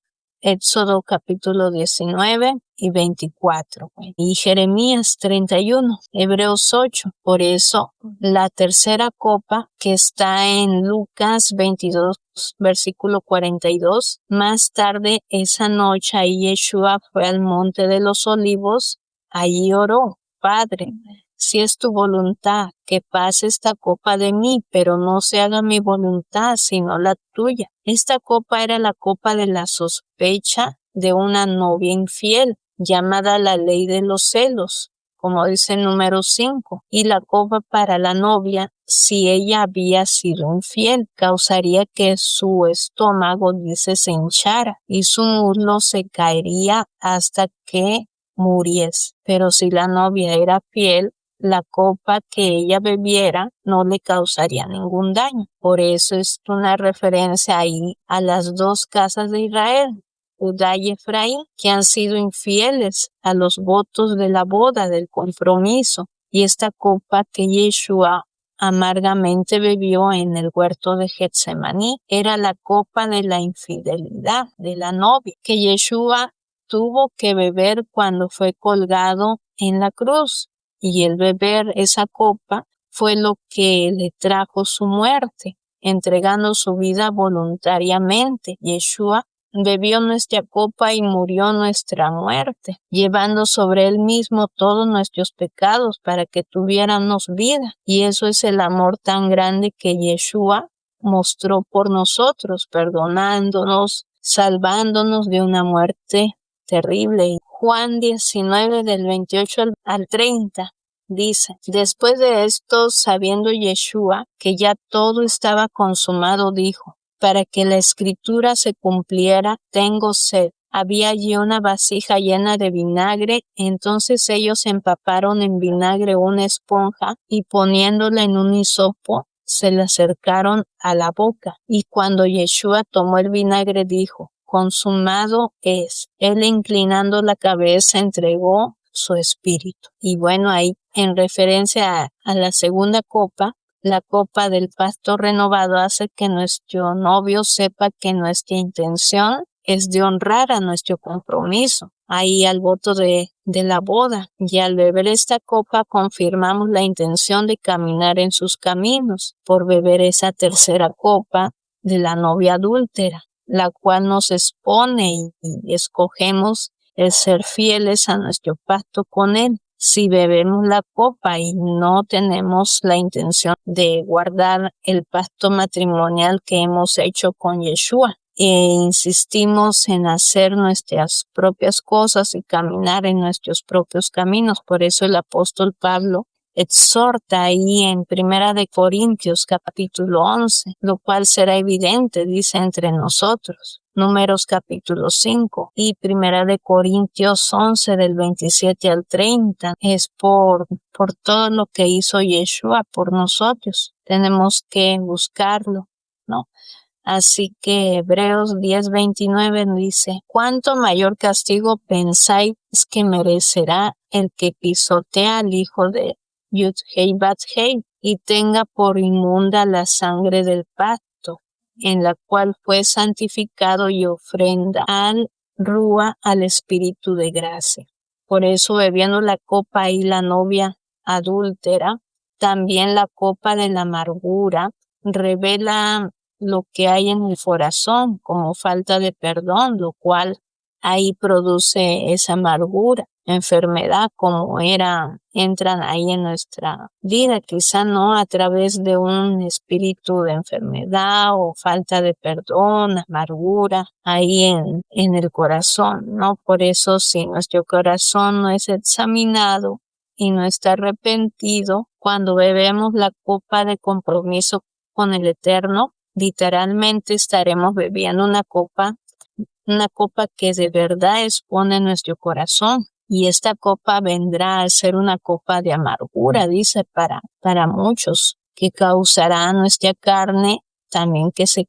Speaker 1: Éxodo capítulo 19 y 24. Y Jeremías 31, Hebreos 8. Por eso, la tercera copa que está en Lucas 22, versículo 42. Más tarde, esa noche, ahí Yeshua fue al monte de los olivos. Allí oró, Padre, si es tu voluntad, que pase esta copa de mí, pero no se haga mi voluntad, sino la tuya. Esta copa era la copa de la sospecha de una novia infiel, llamada la ley de los celos, como dice el número 5. Y la copa para la novia, si ella había sido infiel, causaría que su estómago, dice, se hinchara y su muslo se caería hasta que muriese. Pero si la novia era fiel, la copa que ella bebiera no le causaría ningún daño. Por eso es una referencia ahí a las 2 casas de Israel, Judá y Efraín, que han sido infieles a los votos de la boda, del compromiso. Y esta copa que Yeshua amargamente bebió en el huerto de Getsemaní era la copa de la infidelidad de la novia, que Yeshua tuvo que beber cuando fue colgado en la cruz. Y el beber esa copa fue lo que le trajo su muerte, entregando su vida voluntariamente. Yeshua bebió nuestra copa y murió nuestra muerte, llevando sobre él mismo todos nuestros pecados para que tuviéramos vida. Y eso es el amor tan grande que Yeshua mostró por nosotros, perdonándonos, salvándonos de una muerte terrible. Juan 19 del 28 al 30 dice, después de esto, sabiendo Yeshua que ya todo estaba consumado, dijo, para que la escritura se cumpliera, tengo sed. Había allí una vasija llena de vinagre, entonces ellos empaparon en vinagre una esponja y poniéndola en un hisopo, se la acercaron a la boca. Y cuando Yeshua tomó el vinagre dijo, consumado es. Él inclinando la cabeza entregó su espíritu. Y bueno, ahí en referencia a la segunda copa, la copa del pacto renovado hace que nuestro novio sepa que nuestra intención es de honrar a nuestro compromiso, ahí al voto de la boda. Y al beber esta copa confirmamos la intención de caminar en sus caminos por beber esa tercera copa de la novia adúltera, la cual nos expone y escogemos el ser fieles a nuestro pacto con él. Si bebemos la copa y no tenemos la intención de guardar el pacto matrimonial que hemos hecho con Yeshua, e insistimos en hacer nuestras propias cosas y caminar en nuestros propios caminos. Por eso el apóstol Pablo exhorta ahí en Primera de Corintios capítulo 11, lo cual será evidente, dice, entre nosotros. Números capítulo 5 y Primera de Corintios 11 del 27 al 30 es por todo lo que hizo Yeshua por nosotros. Tenemos que buscarlo, ¿no? Así que Hebreos 10:29 dice, ¿cuánto mayor castigo pensáis que merecerá el que pisotea al hijo de Yud-Hei Bat-Hei y tenga por inmunda la sangre del pacto, en la cual fue santificado y ofrenda al Rúa, al Espíritu de gracia? Por eso, bebiendo la copa y la novia adúltera, también la copa de la amargura revela lo que hay en el corazón como falta de perdón, lo cual ahí produce esa amargura, enfermedad, como entran ahí en nuestra vida, quizá no a través de un espíritu de enfermedad o falta de perdón, amargura, ahí en el corazón, ¿no? Por eso, si nuestro corazón no es examinado y no está arrepentido, cuando bebemos la copa de compromiso con el Eterno, literalmente estaremos bebiendo una copa que de verdad expone nuestro corazón. Y esta copa vendrá a ser una copa de amargura, dice, para muchos, que causará a nuestra carne también que se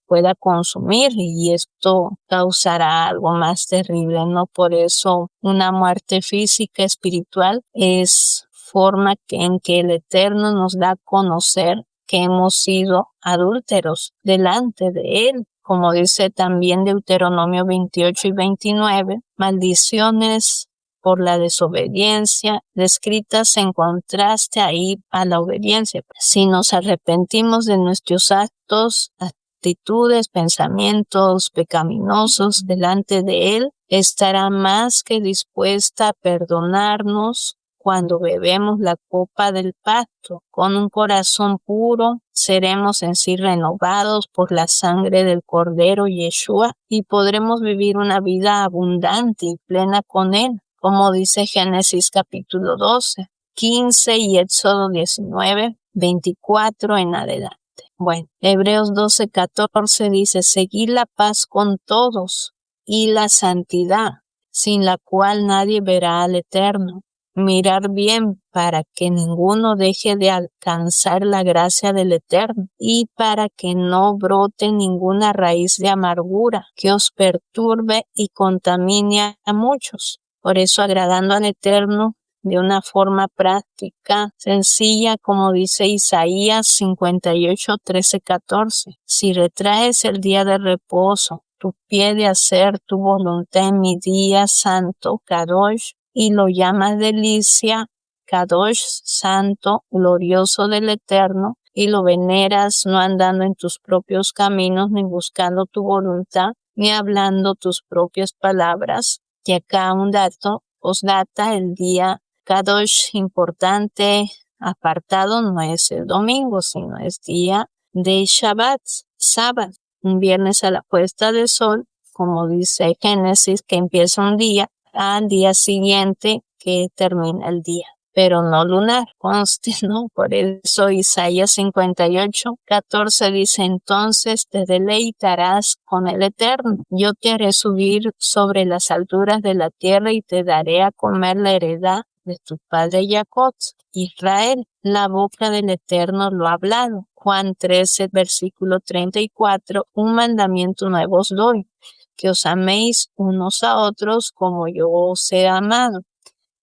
Speaker 1: pueda consumir, y esto causará algo más terrible, ¿no? Por eso una muerte física, espiritual, es forma en que el Eterno nos da a conocer que hemos sido adúlteros delante de él. Como dice también Deuteronomio 28 y 29, maldiciones por la desobediencia, descritas en contraste ahí a la obediencia. Si nos arrepentimos de nuestros actos, actitudes, pensamientos pecaminosos delante de él, estará más que dispuesta a perdonarnos. Cuando bebemos la copa del pacto con un corazón puro, seremos en sí renovados por la sangre del Cordero Yeshua y podremos vivir una vida abundante y plena con él, como dice Génesis capítulo 12, 15 y Éxodo 19, 24 en adelante. Bueno, Hebreos 12, 14 dice, seguid la paz con todos y la santidad, sin la cual nadie verá al Eterno. Mirar bien para que ninguno deje de alcanzar la gracia del Eterno y para que no brote ninguna raíz de amargura que os perturbe y contamine a muchos. Por eso, agradando al Eterno de una forma práctica, sencilla, como dice Isaías 58, 13, 14. Si retraes el día de reposo, tu pie de hacer tu voluntad en mi día santo, Kadosh, y lo llamas delicia, Kadosh, santo, glorioso del Eterno, y lo veneras no andando en tus propios caminos, ni buscando tu voluntad, ni hablando tus propias palabras. Y acá un dato, postdata, el día Kadosh importante, apartado, no es el domingo, sino es día de Shabbat, sábado, un viernes a la puesta del sol, como dice Génesis, que empieza un día al día siguiente que termina el día. pero no lunar, conste, ¿no? Por eso Isaías 58:14 dice, entonces te deleitarás con el Eterno. Yo te haré subir sobre las alturas de la tierra y te daré a comer la heredad de tu padre Jacob. Israel, la boca del Eterno lo ha hablado. Juan 13, versículo 34, un mandamiento nuevo os doy, que os améis unos a otros como yo os he amado,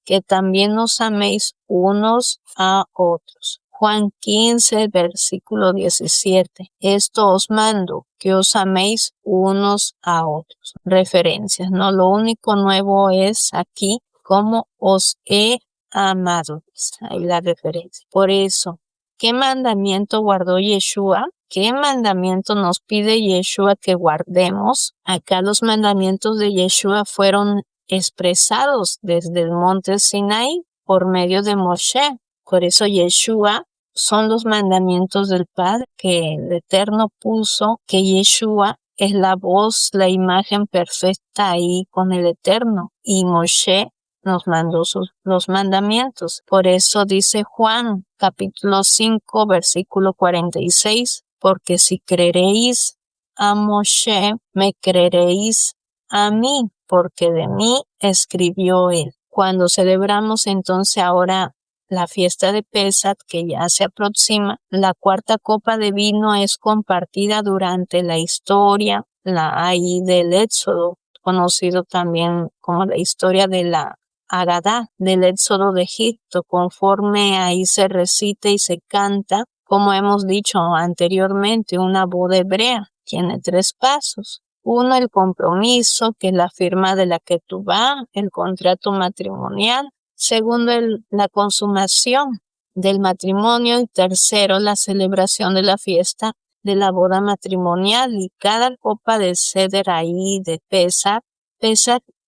Speaker 1: que también os améis unos a otros. Juan 15, versículo 17. Esto os mando, que os améis unos a otros. Referencias, ¿no? Lo único nuevo es aquí, como os he amado. Ahí la referencia. Por eso, ¿qué mandamiento guardó Yeshua? ¿Qué mandamiento nos pide Yeshua que guardemos? Acá los mandamientos de Yeshua fueron expresados desde el monte Sinaí por medio de Moshe. Por eso Yeshua son los mandamientos del Padre que el Eterno puso, que Yeshua es la voz, la imagen perfecta ahí con el Eterno. Y Moshe nos mandó los mandamientos. Por eso dice Juan, capítulo 5, versículo 46, porque si creeréis a Moshe, me creeréis a mí, porque de mí escribió él. Cuando celebramos entonces ahora la fiesta de Pesach, que ya se aproxima, la cuarta copa de vino es compartida durante la historia ahí del Éxodo, conocido también como la historia de la Agadá, del Éxodo de Egipto, conforme ahí se recita y se canta, como hemos dicho anteriormente, una boda hebrea, tiene 3 pasos. Uno, el compromiso, que es la firma de la ketubá, el contrato matrimonial. Segundo, la consumación del matrimonio. Y tercero, la celebración de la fiesta de la boda matrimonial. Y cada copa de ceder ahí de Pesach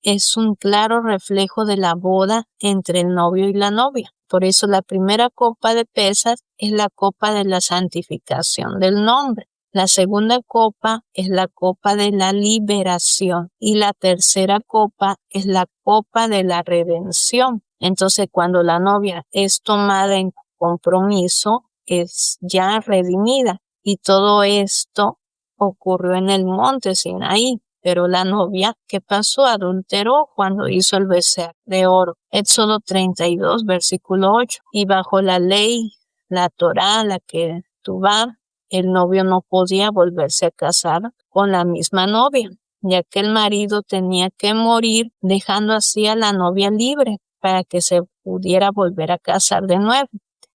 Speaker 1: es un claro reflejo de la boda entre el novio y la novia. Por eso la primera copa de Pesach es la copa de la santificación del nombre. La segunda copa es la copa de la liberación y la tercera copa es la copa de la redención. Entonces, cuando la novia es tomada en compromiso, es ya redimida. Y todo esto ocurrió en el monte Sinaí. Pero la novia, ¿qué pasó? Adulteró cuando hizo el becerro de oro. Éxodo 32, versículo 8. Y bajo la ley, la Torá, la que Ketubá, el novio no podía volverse a casar con la misma novia, ya que el marido tenía que morir, dejando así a la novia libre para que se pudiera volver a casar de nuevo.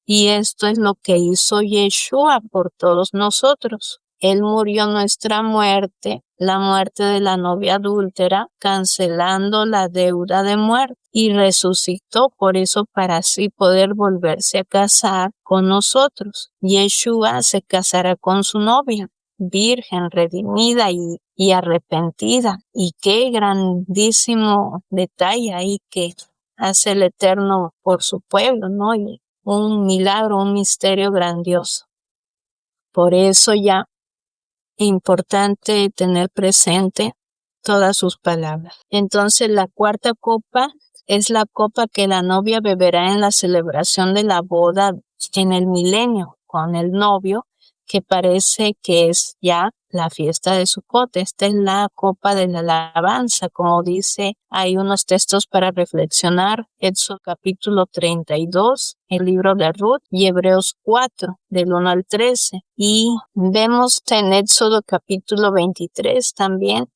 Speaker 1: Y esto es lo que hizo Yeshua por todos nosotros. Él murió nuestra muerte, la muerte de la novia adúltera, cancelando la deuda de muerte, y resucitó por eso para así poder volverse a casar con nosotros. Yeshua se casará con su novia, virgen, redimida y arrepentida. Y qué grandísimo detalle ahí que hace el Eterno por su pueblo, ¿no? Y un milagro, un misterio grandioso. Por eso ya importante tener presente todas sus palabras. Entonces la cuarta copa es la copa que la novia beberá en la celebración de la boda en el milenio con el novio, que parece que es ya la fiesta de Sucot. Esta es la copa de la alabanza, como dice, hay unos textos para reflexionar, Éxodo capítulo 32, el libro de Ruth, y Hebreos 4, del 1 al 13. Y vemos en Éxodo capítulo 23 también,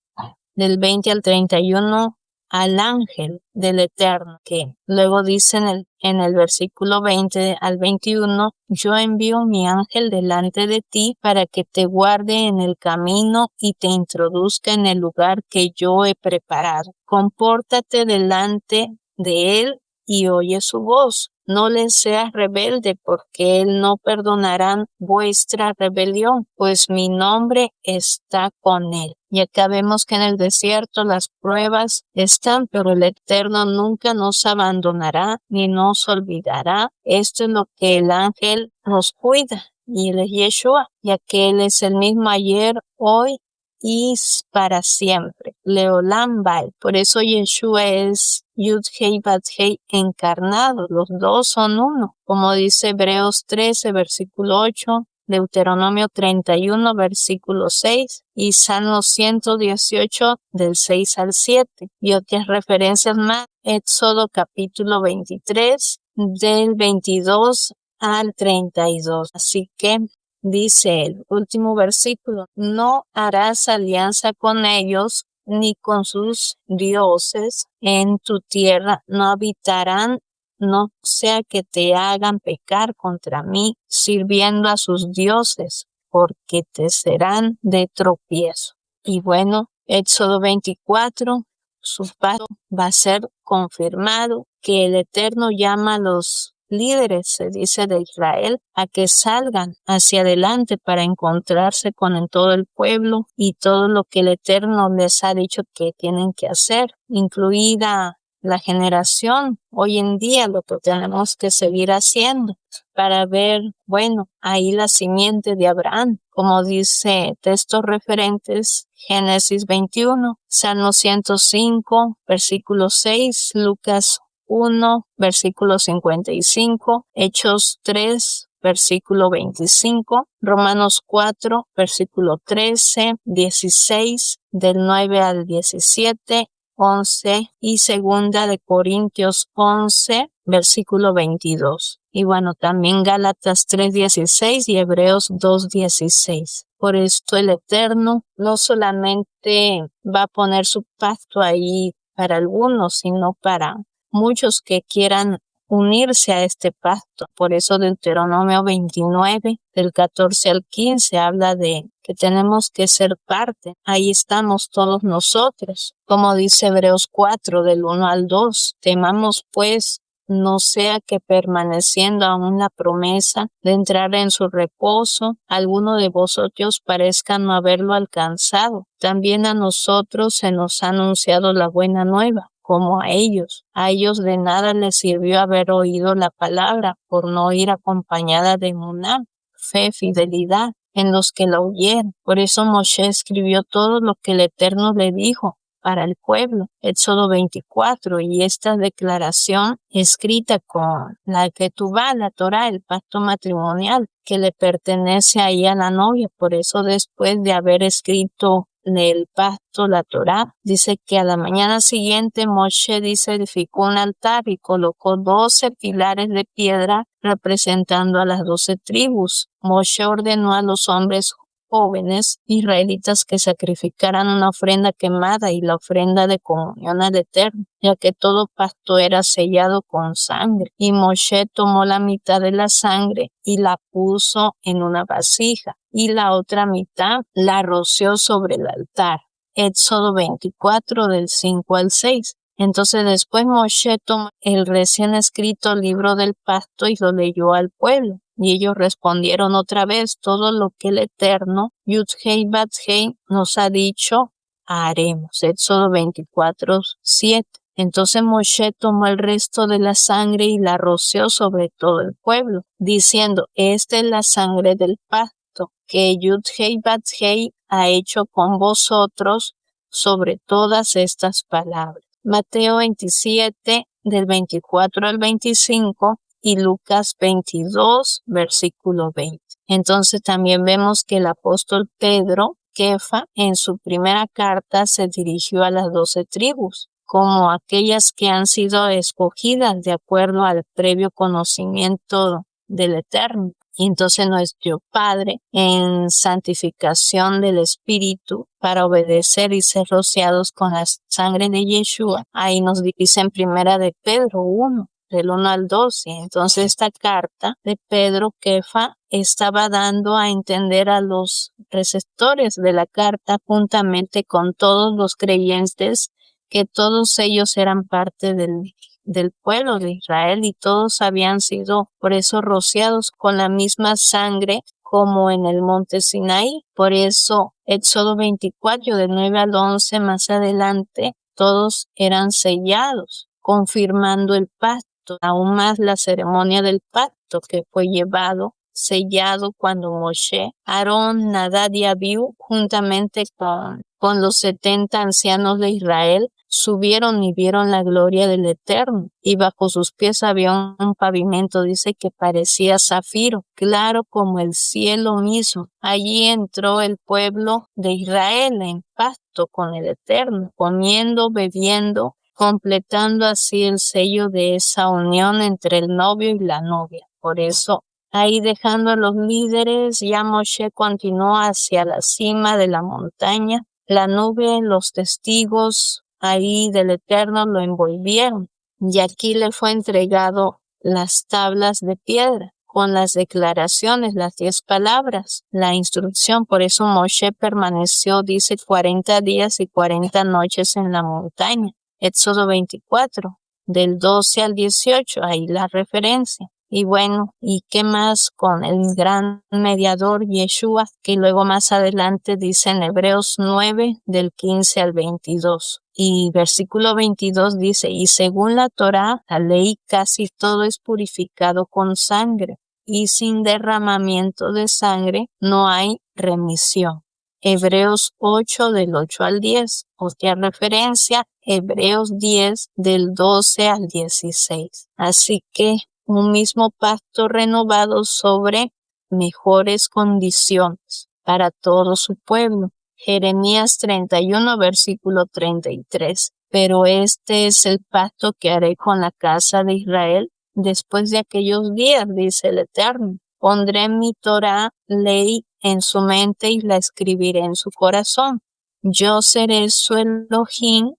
Speaker 1: del 20 al 31, al ángel del Eterno, que luego dice en el versículo 20 al 21, yo envío mi ángel delante de ti para que te guarde en el camino y te introduzca en el lugar que yo he preparado. Compórtate delante de él y oye su voz. No le seas rebelde, porque él no perdonará vuestra rebelión, pues mi nombre está con él. Y acá vemos que en el desierto las pruebas están, pero el Eterno nunca nos abandonará ni nos olvidará. Esto es lo que el ángel nos cuida, y él es Yeshua, ya que él es el mismo ayer, hoy y para siempre. Leolam Baal. Por eso Yeshua es Yud-Hei Bat-Hei encarnado. Los dos son uno. Como dice Hebreos 13, versículo 8. Deuteronomio 31, versículo 6 y Salmo 118 del 6 al 7. Y otras referencias más, Éxodo capítulo 23 del 22 al 32. Así que dice el último versículo, no harás alianza con ellos ni con sus dioses en tu tierra, no habitarán, no sea que te hagan pecar contra mí, sirviendo a sus dioses, porque te serán de tropiezo. Y bueno, Éxodo 24, su pacto va a ser confirmado, que el Eterno llama a los líderes, se dice, de Israel, a que salgan hacia adelante para encontrarse con todo el pueblo y todo lo que el Eterno les ha dicho que tienen que hacer, incluida la generación hoy en día, lo que tenemos que seguir haciendo para ver, bueno, ahí la simiente de Abraham, como dice textos referentes, Génesis 21, Salmo 105, versículo 6, Lucas 1, versículo 55, Hechos 3, versículo 25, Romanos 4, versículo 13, 16, del 9 al 17, 11 y segunda de Corintios 11, versículo 22. Y bueno, también Gálatas 3:16 y Hebreos 2:16. Por esto el Eterno no solamente va a poner su pacto ahí para algunos, sino para muchos que quieran unirse a este pacto. Por eso Deuteronomio 29, del 14 al 15, habla de que tenemos que ser parte. Ahí estamos todos nosotros. Como dice Hebreos 4, del 1 al 2, temamos pues, no sea que permaneciendo aún la promesa de entrar en su reposo, alguno de vosotros parezca no haberlo alcanzado. También a nosotros se nos ha anunciado la buena nueva, como a ellos. A ellos de nada les sirvió haber oído la palabra por no ir acompañada de emuná, fe, fidelidad en los que la oyeron. Por eso Moshe escribió todo lo que el Eterno le dijo para el pueblo, Éxodo 24, y esta declaración escrita con la Ketubá, la Torá, el pacto matrimonial, que le pertenece ahí a la novia. Por eso después de haber escrito el pacto, la Torá, dice que a la mañana siguiente Moshe edificó un altar y colocó 12 pilares de piedra representando a las 12 tribus. Moshe ordenó a los hombres jóvenes israelitas que sacrificaran una ofrenda quemada y la ofrenda de comunión al Eterno, ya que todo pacto era sellado con sangre. Y Moshe tomó la mitad de la sangre y la puso en una vasija, y la otra mitad la roció sobre el altar. Éxodo 24, del 5 al 6. Entonces después Moshe tomó el recién escrito libro del pacto y lo leyó al pueblo. Y ellos respondieron otra vez todo lo que el Eterno, Yud-Hei Bat-Hei, nos ha dicho, haremos. Éxodo 24, 7. Entonces Moshe tomó el resto de la sangre y la roció sobre todo el pueblo, diciendo, esta es la sangre del pacto que Yud-Hei Bat-Hei ha hecho con vosotros sobre todas estas palabras. Mateo 27, del 24 al 25, y Lucas 22, versículo 20. Entonces también vemos que el apóstol Pedro, Kefa, en su primera carta se dirigió a las 12 tribus, como aquellas que han sido escogidas de acuerdo al previo conocimiento del Eterno. Y entonces nuestro Padre, en santificación del Espíritu, para obedecer y ser rociados con la sangre de Yeshua, ahí nos dice en primera de Pedro 1, del 1 al 12. Entonces esta carta de Pedro, Kefa, estaba dando a entender a los receptores de la carta, juntamente con todos los creyentes, que todos ellos eran parte del pueblo de Israel y todos habían sido por eso rociados con la misma sangre como en el monte Sinaí. Por eso Éxodo 24, del 9 al 11, más adelante, todos eran sellados, confirmando el pacto. Aún más la ceremonia del pacto que fue llevado sellado cuando Moshe, Aarón, Nadab y Abiú, juntamente con los 70 ancianos de Israel, subieron y vieron la gloria del Eterno, y bajo sus pies había un pavimento, dice, que parecía zafiro, claro como el cielo mismo. Allí entró el pueblo de Israel en pacto con el Eterno, comiendo, bebiendo, completando así el sello de esa unión entre el novio y la novia. Por eso, ahí dejando a los líderes, ya Moshe continuó hacia la cima de la montaña. La nube, los testigos ahí del Eterno lo envolvieron, y aquí le fue entregado las tablas de piedra con las declaraciones, las 10 palabras, la instrucción. Por eso Moshe permaneció, dice, 40 días y 40 noches en la montaña. Éxodo 24, del 12 al 18, ahí la referencia. Y bueno, ¿y qué más con el gran mediador Yeshua, que luego más adelante dice en Hebreos 9, del 15 al 22? Y versículo 22 dice, y según la Torá, la ley, casi todo es purificado con sangre, y sin derramamiento de sangre no hay remisión. Hebreos 8, del 8 al 10, otra referencia, Hebreos 10, del 12 al 16. Así que un mismo pacto renovado sobre mejores condiciones para todo su pueblo. Jeremías 31, versículo 33. Pero este es el pacto que haré con la casa de Israel después de aquellos días, dice el Eterno. Pondré mi Torá, ley, en su mente y la escribiré en su corazón. Yo seré su Elohim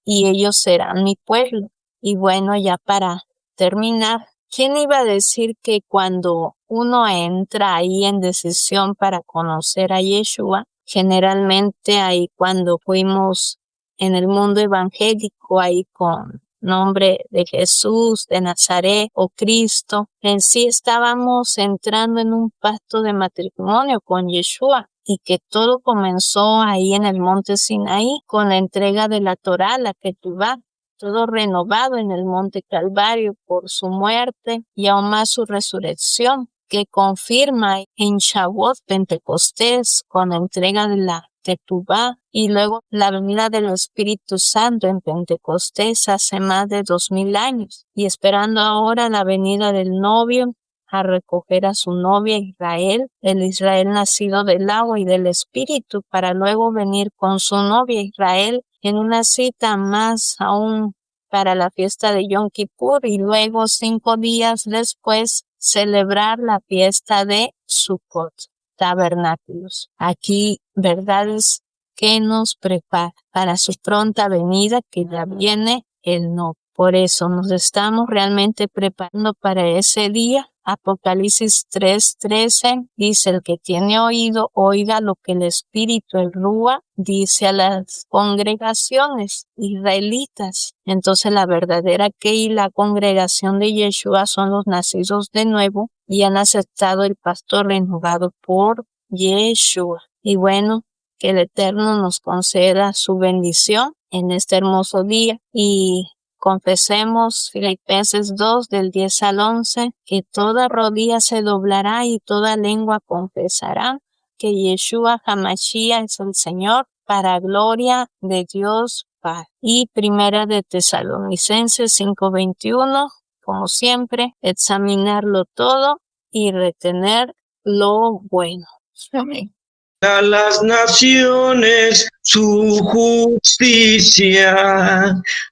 Speaker 1: y ellos serán mi pueblo. Y bueno, ya para terminar, ¿quién iba a decir que cuando uno entra ahí en decisión para conocer a Yeshua, generalmente ahí cuando fuimos en el mundo evangélico, ahí con nombre de Jesús, de Nazaret o Cristo, en sí estábamos entrando en un pacto de matrimonio con Yeshua, y que todo comenzó ahí en el monte Sinaí con la entrega de la Torá, la Ketubá, todo renovado en el monte Calvario por su muerte y aún más su resurrección, que confirma en Shavuot, Pentecostés, con la entrega de la Ketubá, y luego la venida del Espíritu Santo en Pentecostés hace más de 2000 años, y esperando ahora la venida del novio a recoger a su novia Israel, el Israel nacido del agua y del Espíritu, para luego venir con su novia Israel en una cita más aún para la fiesta de Yom Kippur, y luego 5 días después celebrar la fiesta de Sukkot, tabernáculos. Aquí verdades que nos prepara para su pronta venida, que ya viene el no. Por eso nos estamos realmente preparando para ese día. Apocalipsis 3:13 dice, el que tiene oído, oiga lo que el Espíritu, el Rúa, dice a las congregaciones israelitas. Entonces la verdadera que y la congregación de Yeshua son los nacidos de nuevo y han aceptado el pacto renovado por Yeshua. Y bueno, que el Eterno nos conceda su bendición en este hermoso día, y confesemos Filipenses 2, del 10 al 11, que toda rodilla se doblará y toda lengua confesará que Yeshua HaMashiach es el Señor, para gloria de Dios Padre. Y primera de Tesalonicenses 5:21, como siempre, examinarlo todo y retener lo bueno. Amén.
Speaker 2: A las naciones su justicia.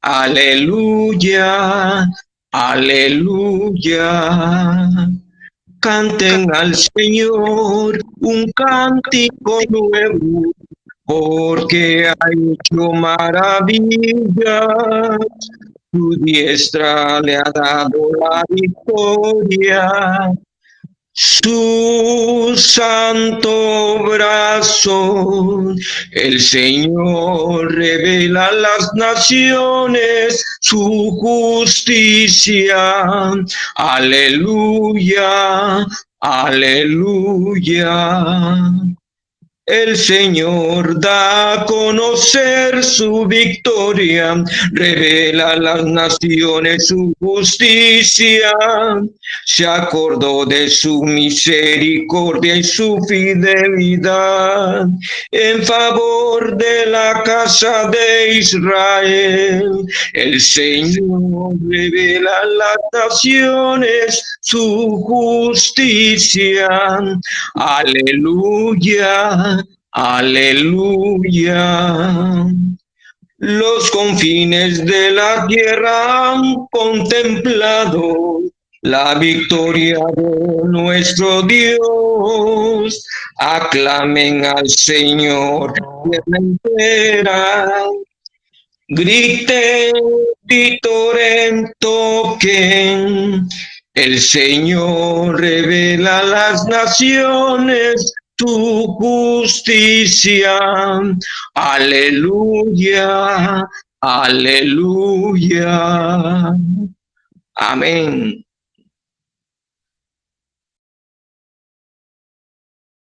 Speaker 2: Aleluya, aleluya. Canten al Señor un cántico nuevo, porque ha hecho maravillas. Su diestra le ha dado la victoria. Su santo brazo, el Señor revela a las naciones su justicia. Aleluya, aleluya. El Señor da a conocer su victoria, revela a las naciones su justicia. Se acordó de su misericordia y su fidelidad en favor de la casa de Israel. El Señor revela a las naciones su justicia. Aleluya, aleluya. Los confines de la tierra han contemplado la victoria de nuestro Dios. Aclamen al Señor, tierra entera. Griten, vitoren, toquen. El Señor revela a las naciones tu justicia. Aleluya, aleluya. Amén.